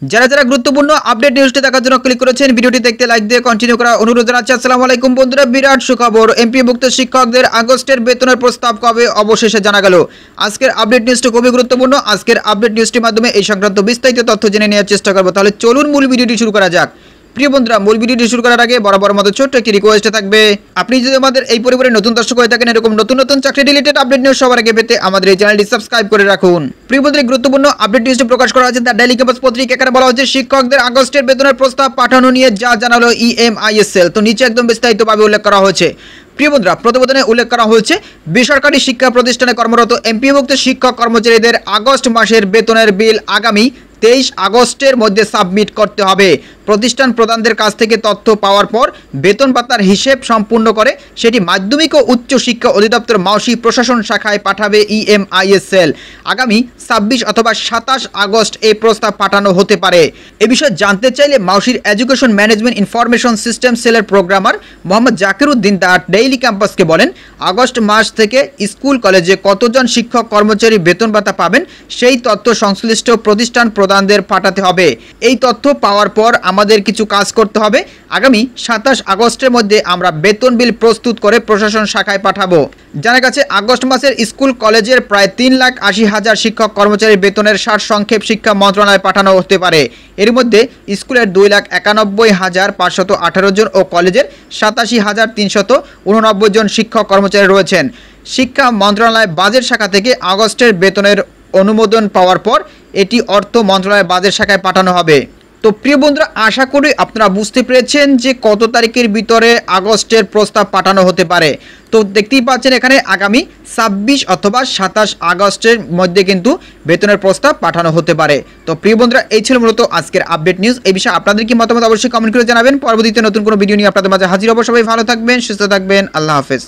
যারা যারা গুরুত্বপূর্ণ আপডেট নিউজটি দেখার জন্য ক্লিক করেছেন, ভিডিওটি দেখতে লাইক দিয়ে কন্টিনিউ করার অনুরোধ জানাচ্ছি। আসসালামু আলাইকুম বন্ধুরা, বিরাট সুখবর, এমপিওভুক্ত শিক্ষকদের আগস্টের বেতনের প্রস্তাব কবে অবশেষে জানা গেল। আজকের আপডেট নিউজটি খুবই গুরুত্বপূর্ণ। আজকের আপডেট নিউজটির মাধ্যমে এই সংক্রান্ত বিস্তারিত তথ্য জেনে নেওয়ার চেষ্টা করব। তাহলে চলুন মূল ভিডিওটি শুরু করা যাক। প্রিয় বন্ধুরা, মূল ভিডিওটি শুরু করার আগে বরাবর মতো ছোট্ট একটি রিকোয়েস্ট থাকবে, আপনি যদি আমাদের এই পরিবারের নতুন দর্শক হয়ে থাকেন, এরকম নতুন নতুন চাকরি রিলেটেড আপডেট নিউজ সবার আগে পেতে আমাদের এই চ্যানেলটি সাবস্ক্রাইব করে রাখুন। প্রিয় বন্ধুরা, গুরুত্বপূর্ণ আপডেট নিউজটি প্রকাশ করা হয়েছে দ্য ডেইলি ক্যাম্পাস পত্রিকা। এখানে বলা হচ্ছে শিক্ষকদের আগস্টের বেতনের প্রস্তাব পাঠানো নিয়ে যা জানালো EMISL। তো নিচে একদম বিস্তারিতভাবে উল্লেখ করা হয়েছে। প্রিয় বন্ধুরা, প্রতিবেদনে উল্লেখ করা হয়েছে বেসরকারি শিক্ষা প্রতিষ্ঠানে কর্মরত এমপিওভুক্ত শিক্ষক কর্মচারীদের আগস্ট মাসের বেতনের বিল আগামী 23 আগস্টের মধ্যে সাবমিট করতে হবে। প্রতিষ্ঠান প্রধানদের কাছ থেকে তথ্য পাওয়ার পর বেতন ভাতার হিসেব সম্পূর্ণ করে সেটি মাধ্যমিক ও উচ্চ শিক্ষা অধিদপ্তর মাউসি প্রশাসন শাখায় পাঠাবে EMISL। আগামী 26 অথবা 27 আগস্ট এই প্রস্তাব পাঠানো হতে পারে। এ বিষয়ে জানতে চাইলে মাউসির এডুকেশন ম্যানেজমেন্ট ইনফরমেশন সিস্টেম সেলের programmer Mohammad Zakir Uddin the Daily ক্যাম্পাসকে বলেন, আগস্ট মাস থেকে স্কুল কলেজে কতজন শিক্ষক কর্মচারী বেতন ভাতা পাবেন সেই তথ্য সংশ্লিষ্ট প্রতিষ্ঠান প্রধানদের পাঠাতে হবে। এই তথ্য পাওয়ার পর আমাদের কিছু কাজ করতে হবে। আগামী 27 আগস্টের মধ্যে আমরা বেতন বিল প্রস্তুত করে প্রশাসন শাখায় পাঠাবো। জানা গেছে আগস্ট মাসের স্কুল কলেজের প্রায় 3,80,000 শিক্ষক কর্মচারীর বেতনের সারসংক্ষেপ শিক্ষা মন্ত্রণালয়ে পাঠানো হতে পারে। এর মধ্যে স্কুলের 2,91,518 জন ও কলেজের 87,389 জন শিক্ষক কর্মচারী রয়েছেন। শিক্ষা মন্ত্রণালয় বাজেট শাখা থেকে আগস্টের বেতনের অনুমোদন পাওয়ার পর এটি অর্থ মন্ত্রণালয়ের বাজেট শাখায় পাঠানো হবে। তো প্রিয় বন্ধুরা, আশা করি আপনারা বুঝতে পেরেছেন যে কত তারিখের ভিতরে আগস্টের প্রস্তাব পাঠানো হতে পারে। তো দেখতেই পাচ্ছেন এখানে আগামী 26 অথবা 27 আগস্টের মধ্যে কিন্তু বেতনের প্রস্তাব পাঠানো হতে পারে। তো প্রিয় বন্ধুরা, এই ছিল মূলত আজকের আপডেট নিউজ। এই বিষয়ে আপনাদের কি মতামত অবশ্যই কমেন্ট করে জানাবেন। পরবর্তীতে নতুন কোনো ভিডিও নিয়ে আপনাদের মাঝে হাজির হব। সবাই ভালো থাকবেন, সুস্থ থাকবেন, আল্লাহ হাফেজ।